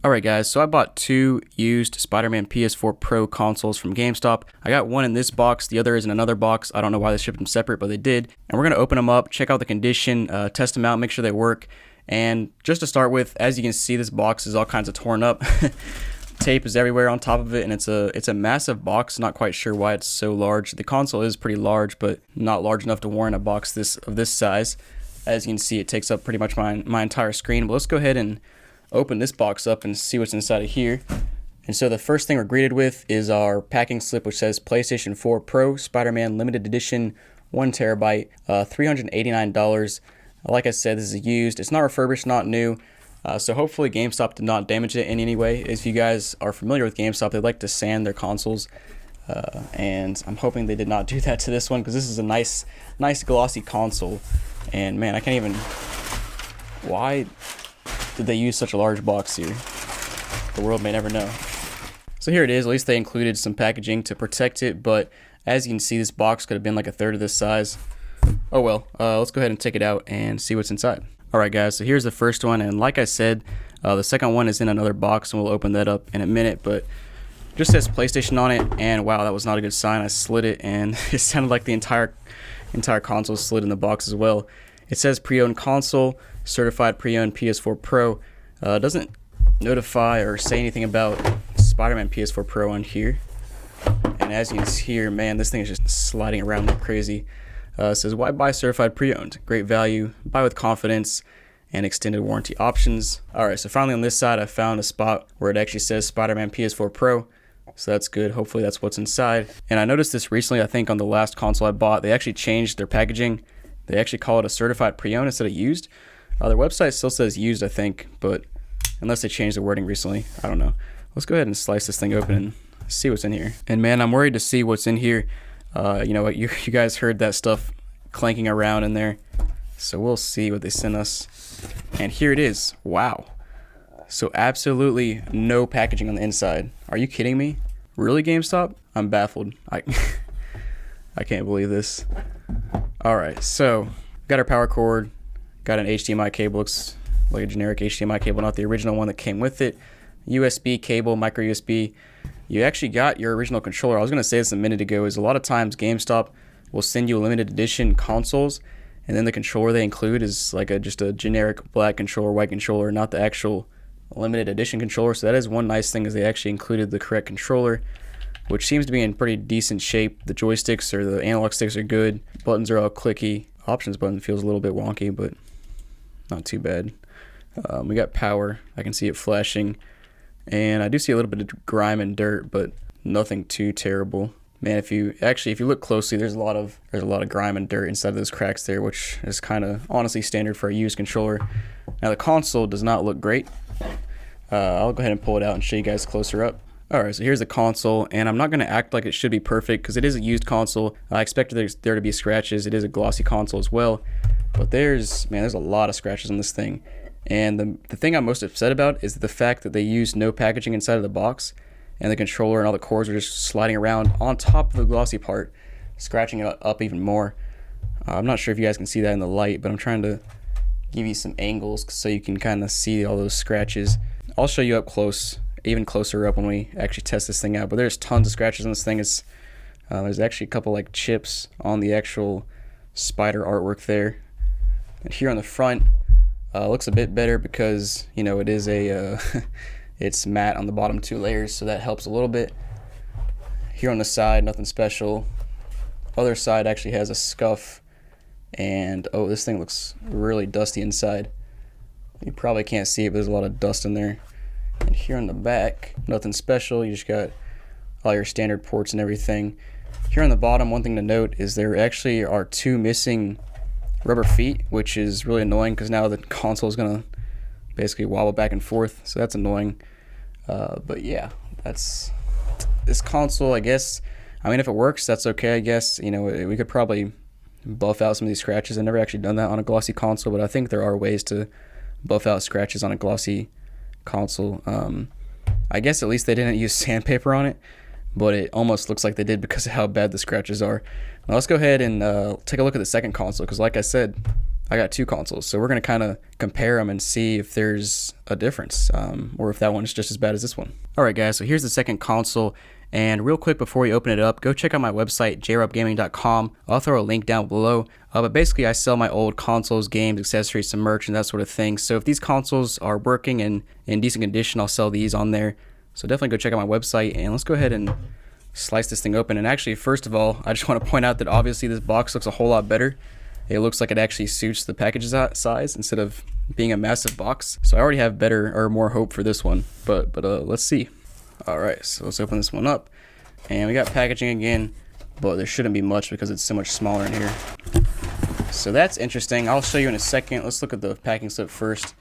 Alright guys, so I bought two used Spider-Man PS4 Pro consoles from GameStop. I got one in this box, the other is in another box. I don't know why they shipped them separate, but they did. And we're going to open them up, check out the condition, test them out, make sure they work. And just to start with, as you can see, this box is all kinds of torn up. Tape is everywhere on top of it, and it's a massive box. Not quite sure why it's so large. The console is pretty large, but not large enough to warrant a box of this size. As you can see, it takes up pretty much my entire screen. But let's go ahead and open this box up and see what's inside of here. And so the first thing we're greeted with is our packing slip, which says PlayStation 4 Pro Spider-Man Limited Edition 1 terabyte, $389. Like I said, this is used. It's not refurbished, not new. So hopefully GameStop did not damage it in any way. If you guys are familiar with GameStop, they like to sand their consoles. And I'm hoping they did not do that to this one, because this is a nice glossy console. And man, I can't even... Why did they use such a large box here? The world may never know. So here it is. At least they included some packaging to protect it, but as you can see, this box could have been like a third of this size. Oh well, let's go ahead and take it out and see what's inside. Alright guys, so here's the first one, and like I said, the second one is in another box, and we'll open that up in a minute, but just says PlayStation on it, and wow, that was not a good sign. I slid it, and it sounded like the entire console slid in the box as well. It says pre-owned console, certified pre-owned PS4 Pro. Doesn't notify or say anything about Spider-Man PS4 Pro on here. And as you can see here, man, this thing is just sliding around like crazy. It says, why buy certified pre-owned? Great value, buy with confidence, and extended warranty options. Alright, so finally on this side, I found a spot where it actually says Spider-Man PS4 Pro. So that's good. Hopefully that's what's inside. And I noticed this recently, I think on the last console I bought, they actually changed their packaging. They actually call it a certified pre-owned instead of used. Their website still says used, I think, but unless they changed the wording recently, I don't know. Let's go ahead and slice this thing open and see what's in here. And man, I'm worried to see what's in here. You know what, you guys heard that stuff clanking around in there. So we'll see what they sent us. And here it is. Wow. So absolutely no packaging on the inside. Are you kidding me? Really, GameStop? I'm baffled. I can't believe this. Alright, so got our power cord, got an HDMI cable, looks like a generic HDMI cable, not the original one that came with it. USB cable, micro USB. You actually got your original controller. I was going to say this a minute ago, is a lot of times GameStop will send you limited edition consoles, and then the controller they include is like just a generic black controller, white controller, not the actual limited edition controller. So that is one nice thing, is they actually included the correct controller, which seems to be in pretty decent shape. The joysticks or the analog sticks are good. Buttons are all clicky. Options button feels a little bit wonky, but not too bad. We got power. I can see it flashing. And I do see a little bit of grime and dirt, but nothing too terrible. Man, if you look closely, there's a lot of grime and dirt inside of those cracks there, which is kind of honestly standard for a used controller. Now the console does not look great. I'll go ahead and pull it out and show you guys closer up. Alright, so here's the console, and I'm not going to act like it should be perfect, because it is a used console. I expected there to be scratches. It is a glossy console as well, but there's a lot of scratches on this thing. And the thing I'm most upset about is the fact that they used no packaging inside of the box, and the controller and all the cords are just sliding around on top of the glossy part, scratching it up even more. I'm not sure if you guys can see that in the light, but I'm trying to give you some angles so you can kind of see all those scratches. I'll show you up close, even closer up when we actually test this thing out, but there's tons of scratches on this thing. There's actually a couple like chips on the actual spider artwork there. And here on the front, looks a bit better because, you know, it is it's matte on the bottom two layers, so that helps a little bit. Here on the side, nothing special. Other side actually has a scuff, and oh, this thing looks really dusty inside. You probably can't see it, but there's a lot of dust in there. And here on the back, nothing special. You just got all your standard ports and everything. Here on the bottom, one thing to note is there actually are two missing rubber feet, which is really annoying because now the console is going to basically wobble back and forth, so that's annoying. But yeah, that's this console, I guess. I mean, if it works, that's okay, I guess. You know, we could probably buff out some of these scratches. I've never actually done that on a glossy console, but I think there are ways to buff out scratches on a glossy console. I guess at least they didn't use sandpaper on it, but it almost looks like they did because of how bad the scratches are. Now let's go ahead and take a look at the second console, because like I said, I got 2 consoles, so we're going to kind of compare them and see if there's a difference, or if that one is just as bad as this one. Alright guys, so here's the second console, and real quick before we open it up, go check out my website, jrupgaming.com. I'll throw a link down below, but basically I sell my old consoles, games, accessories, some merch, and that sort of thing. So if these consoles are working and in decent condition, I'll sell these on there. So definitely go check out my website, and let's go ahead and slice this thing open. And actually, first of all, I just want to point out that obviously this box looks a whole lot better. It looks like it actually suits the package size instead of being a massive box. So I already have better or more hope for this one, but let's see. All right, so let's open this one up, and we got packaging again, but there shouldn't be much because it's so much smaller in here. So that's interesting. I'll show you in a second. Let's look at the packing slip first.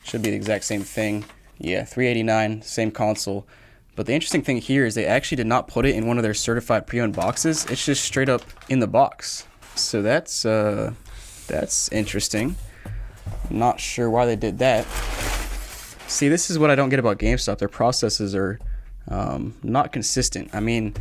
Should be the exact same thing. Yeah, $389, same console. But the interesting thing here is they actually did not put it in one of their certified pre-owned boxes. It's just straight up in the box. So that's interesting. Not sure why they did that. See, this is what I don't get about GameStop. Their processes are not consistent. I mean,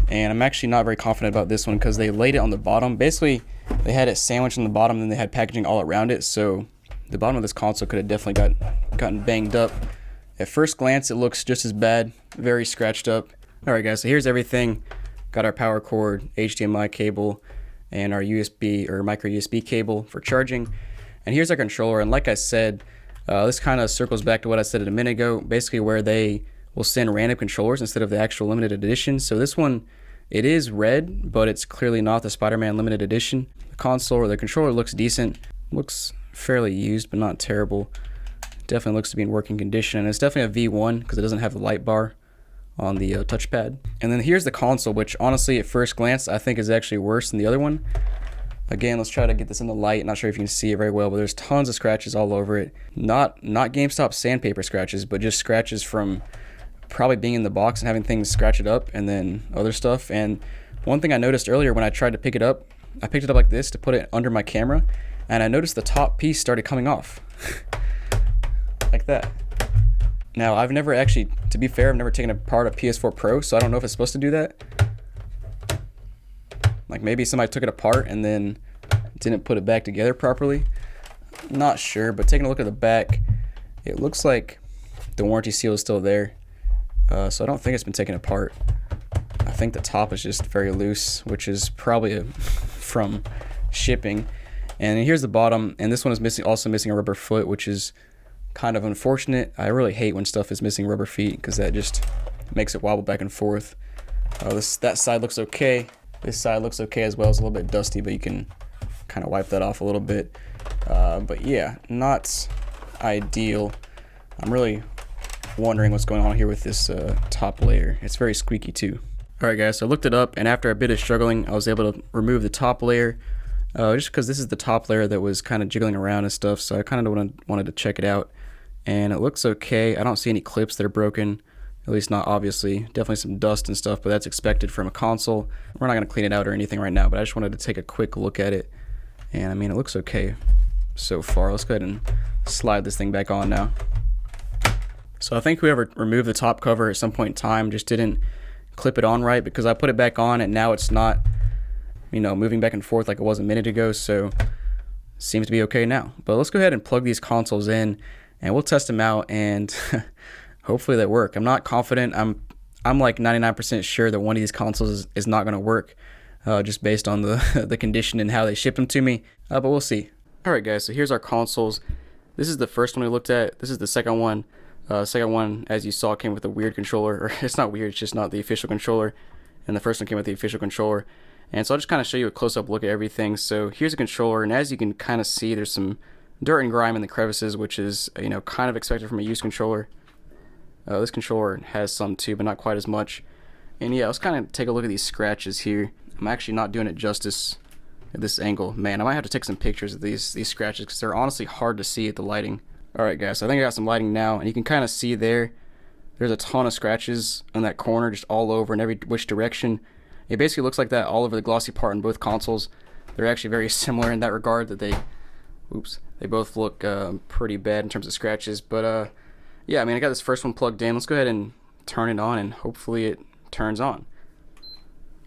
and I'm actually not very confident about this one because they laid it on the bottom. Basically, they had it sandwiched on the bottom, and then they had packaging all around it. So the bottom of this console could have definitely gotten banged up. At first glance, it looks just as bad, very scratched up. Alright guys, so here's everything. Got our power cord, HDMI cable, and our USB or micro USB cable for charging. And here's our controller, and like I said, this kind of circles back to what I said a minute ago, basically where they will send random controllers instead of the actual limited edition. So this one, it is red, but it's clearly not the Spider-Man limited edition. The console or the controller looks decent, looks fairly used, but not terrible. Definitely looks to be in working condition, and it's definitely a V1 because it doesn't have the light bar on the touchpad. And then here's the console, which honestly at first glance I think is actually worse than the other one. Again, let's try to get this in the light. Not sure if you can see it very well, but there's tons of scratches all over it. Not GameStop sandpaper scratches, but just scratches from probably being in the box and having things scratch it up, and then other stuff. And one thing I noticed earlier when I tried to pick it up, I picked it up like this to put it under my camera, and I noticed the top piece started coming off. Like that. Now, I've never actually, to be fair, I've never taken apart a PS4 Pro, so I don't know if it's supposed to do that. Like maybe somebody took it apart and then didn't put it back together properly. Not sure, but taking a look at the back, it looks like the warranty seal is still there. So I don't think it's been taken apart. I think the top is just very loose, which is probably from shipping. And here's the bottom, and this one is also missing a rubber foot, which is kind of unfortunate. I really hate when stuff is missing rubber feet because that just makes it wobble back and forth. That side looks okay. This side looks okay as well. It's a little bit dusty, but you can kind of wipe that off a little bit. But yeah, not ideal. I'm really wondering what's going on here with this top layer. It's very squeaky too. Alright guys, so I looked it up, and after a bit of struggling, I was able to remove the top layer. Just because this is the top layer that was kind of jiggling around and stuff, so I kind of wanted to check it out. And it looks okay. I don't see any clips that are broken, at least not obviously. Definitely some dust and stuff, but that's expected from a console. We're not going to clean it out or anything right now, but I just wanted to take a quick look at it. And I mean, it looks okay so far. Let's go ahead and slide this thing back on now. So I think whoever removed the top cover at some point in time just didn't clip it on right, because I put it back on and now it's not, you know, moving back and forth like it was a minute ago, so seems to be okay now. But let's go ahead and plug these consoles in and we'll test them out, and hopefully they work. I'm not confident. I'm like 99% sure that one of these consoles is not going to work, just based on the condition and how they ship them to me, but we'll see. Alright guys, so here's our consoles. This is the first one we looked at. This is the second one. Second one, as you saw, came with a weird controller, or it's not weird, it's just not the official controller, and the first one came with the official controller. And so I'll just kind of show you a close-up look at everything. So here's a controller, and as you can kind of see, there's some dirt and grime in the crevices, which is, you know, kind of expected from a used controller. This controller has some too, but not quite as much. And yeah, let's kind of take a look at these scratches here. I'm actually not doing it justice at this angle. Man, I might have to take some pictures of these scratches because they're honestly hard to see at the lighting. Alright guys, so I think I got some lighting now, and you can kind of see there's a ton of scratches in that corner, just all over in every which direction. It basically looks like that all over the glossy part in both consoles. They're actually very similar in that regard, that they both look pretty bad in terms of scratches. But yeah, I mean, I got this first one plugged in. Let's go ahead and turn it on, and hopefully it turns on.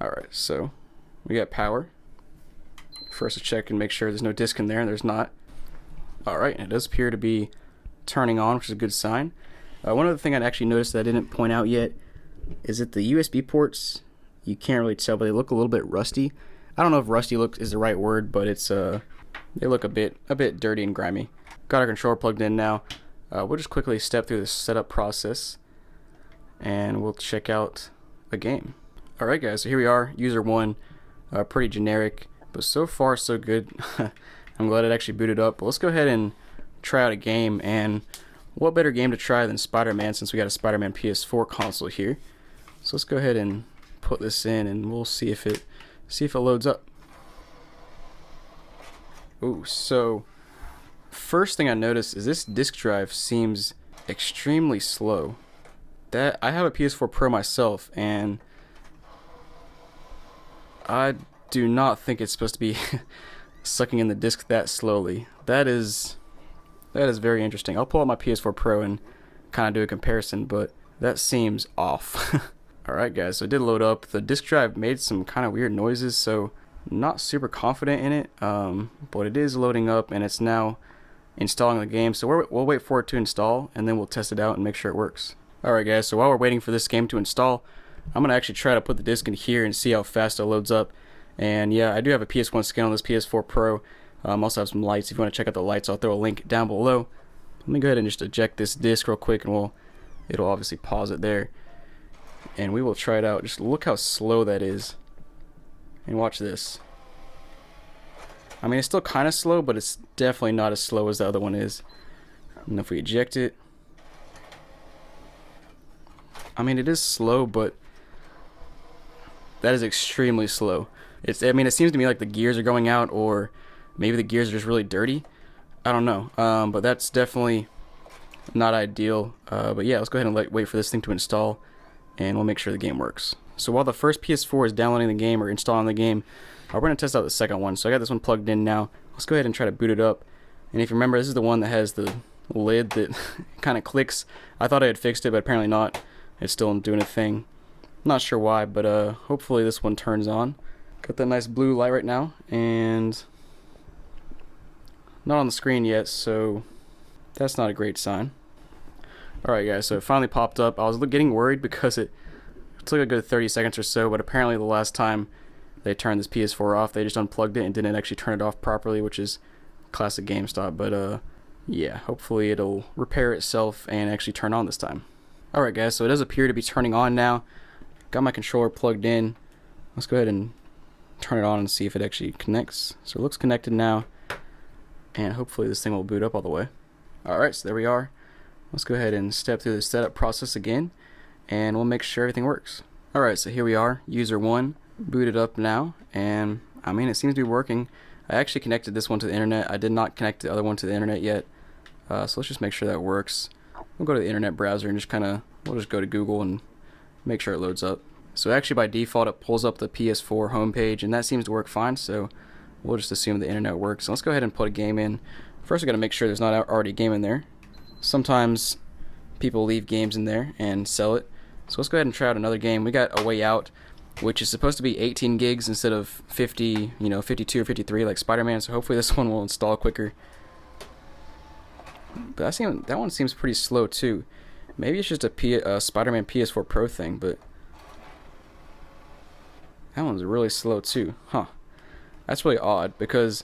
Alright, so we got power, First to check and make sure there's no disk in there, and there's not. Alright, and it does appear to be turning on, which is a good sign. One other thing I'd actually noticed that I didn't point out yet is that the USB ports, you can't really tell, but they look a little bit rusty. I don't know if rusty is the right word, but it's they look a bit dirty and grimy. Got our controller plugged in now. We'll just quickly step through the setup process and we'll check out a game. Alright guys, so here we are, user 1, pretty generic, but so far so good. I'm glad it actually booted up. But let's go ahead and try out a game, and what better game to try than Spider-Man, since we got a Spider-Man PS4 console here. So let's go ahead and put this in and we'll see if it loads up. Ooh, so first thing I noticed is this disk drive seems extremely slow. That I have a PS4 Pro myself, and I do not think it's supposed to be sucking in the disk that slowly. That is very interesting. I'll pull out my PS4 Pro and kind of do a comparison, but that seems off. Alright guys, so it did load up. The disk drive made some kind of weird noises, so not super confident in it, but it is loading up and it's now installing the game. So we'll wait for it to install and then we'll test it out and make sure it works. Alright guys, so while we're waiting for this game to install, I'm going to actually try to put the disc in here and see how fast it loads up. And yeah, I do have a PS1 skin on this PS4 Pro. Also have some lights. If you want to check out the lights, I'll throw a link down below. Let me go ahead and just eject this disc real quick, and it'll obviously pause it there. And we will try it out. Just look how slow that is. And watch this. I mean, it's still kind of slow, but it's definitely not as slow as the other one is. And if we eject it, I mean, it is slow, but that is extremely slow. I mean, it seems to me like the gears are going out, or maybe the gears are just really dirty. I don't know. But that's definitely not ideal. But yeah, let's go ahead and wait for this thing to install, and we'll make sure the game works. So while the first PS4 is downloading the game or installing the game, we're going to test out the second one. So I got this one plugged in now. Let's go ahead and try to boot it up. And if you remember, this is the one that has the lid that kind of clicks. I thought I had fixed it, but apparently not. It's still doing a thing. Not sure why, but hopefully this one turns on. Got that nice blue light right now, and not on the screen yet, so that's not a great sign. Alright guys, so it finally popped up. I was getting worried because it took a good 30 seconds or so, but apparently the last time they turned this PS4 off, they just unplugged it and didn't actually turn it off properly, which is classic GameStop. But yeah, hopefully it'll repair itself and actually turn on this time. Alright guys, so it does appear to be turning on now. Got my controller plugged in. Let's go ahead and turn it on and see if it actually connects. So it looks connected now, and hopefully this thing will boot up all the way. Alright, so there we are. Let's go ahead and step through the setup process again, and we'll make sure everything works. Alright, so here we are, user 1, booted up now, and I mean, it seems to be working. I actually connected this one to the internet. I did not connect the other one to the internet yet, so let's just make sure that works. We'll go to the internet browser and we'll just go to Google and make sure it loads up. So actually by default it pulls up the PS4 homepage, and that seems to work fine, so we'll just assume the internet works. So let's go ahead and put a game in. First we got to make sure there's not already a game in there. Sometimes people leave games in there and sell it. So let's go ahead and try out another game. We got A Way Out, which is supposed to be 18 gigs instead of 50, 52 or 53 like Spider-Man, so hopefully this one will install quicker. But that one seems pretty slow too. Maybe it's just a Spider-Man PS4 Pro thing, but that one's really slow too. Huh. That's really odd, because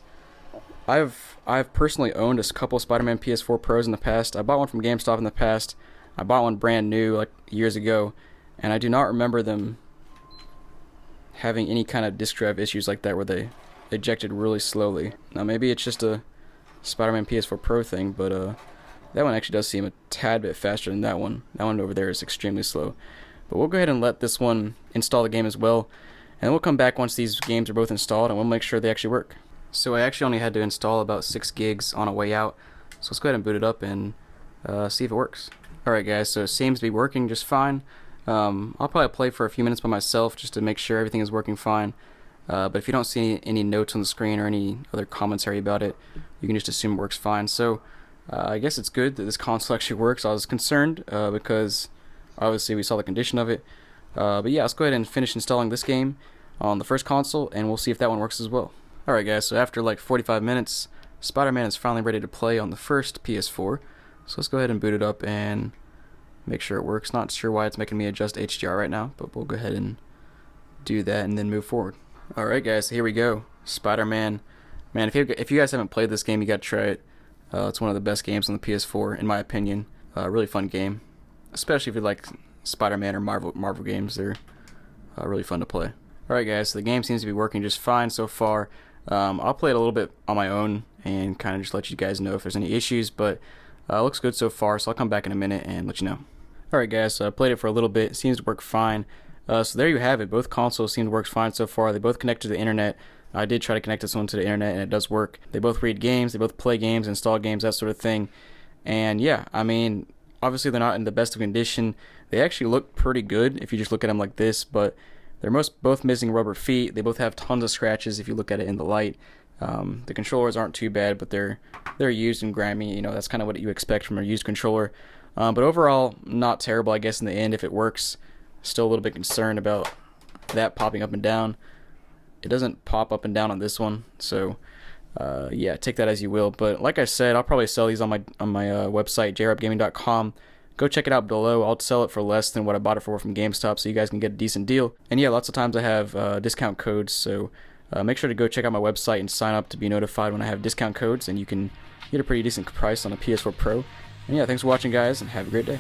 I've personally owned a couple Spider-Man PS4 Pros in the past. I bought one from GameStop in the past. I bought one brand new like years ago, and I do not remember them having any kind of disk drive issues like that where they ejected really slowly. Now maybe it's just a Spider-Man PS4 Pro thing, but that one actually does seem a tad bit faster than that one. That one over there is extremely slow. But we'll go ahead and let this one install the game as well, and we'll come back once these games are both installed and we'll make sure they actually work. So I actually only had to install about 6 gigs on A Way Out, so let's go ahead and boot it up and see if it works. Alright guys, so it seems to be working just fine. I'll probably play for a few minutes by myself just to make sure everything is working fine. But if you don't see any notes on the screen or any other commentary about it, you can just assume it works fine. So I guess it's good that this console actually works. I was concerned because obviously we saw the condition of it. But yeah, let's go ahead and finish installing this game on the first console, and we'll see if that one works as well. Alright guys, so after like 45 minutes, Spider-Man is finally ready to play on the first PS4. So let's go ahead and boot it up and make sure it works. Not sure why it's making me adjust HDR right now, but we'll go ahead and do that and then move forward. Alright guys, here we go. Spider-Man. Man, if you guys haven't played this game, you gotta try it. It's one of the best games on the PS4, in my opinion. Really fun game. Especially if you like Spider-Man or Marvel games, they're really fun to play. Alright guys, so the game seems to be working just fine so far. I'll play it a little bit on my own and kind of just let you guys know if there's any issues, but it looks good so far, so I'll come back in a minute and let you know. Alright guys, so I played it for a little bit. It seems to work fine. So there you have it. Both consoles seem to work fine so far. They both connect to the internet. I did try to connect this one to the internet and it does work. They both read games, they both play games, install games, that sort of thing. And yeah, I mean, obviously they're not in the best of condition. They actually look pretty good if you just look at them like this, but they're both missing rubber feet. They both have tons of scratches if you look at it in the light. The controllers aren't too bad, but they're used and grimy. You know, that's kind of what you expect from a used controller. But overall, not terrible, I guess, in the end if it works. Still a little bit concerned about that popping up and down. It doesn't pop up and down on this one, so yeah, take that as you will. But like I said, I'll probably sell these on my website, jrapgaming.com. Go check it out below. I'll sell it for less than what I bought it for from GameStop, so you guys can get a decent deal. And yeah, lots of times I have discount codes, so make sure to go check out my website and sign up to be notified when I have discount codes, and you can get a pretty decent price on a PS4 Pro. And yeah, thanks for watching, guys, and have a great day.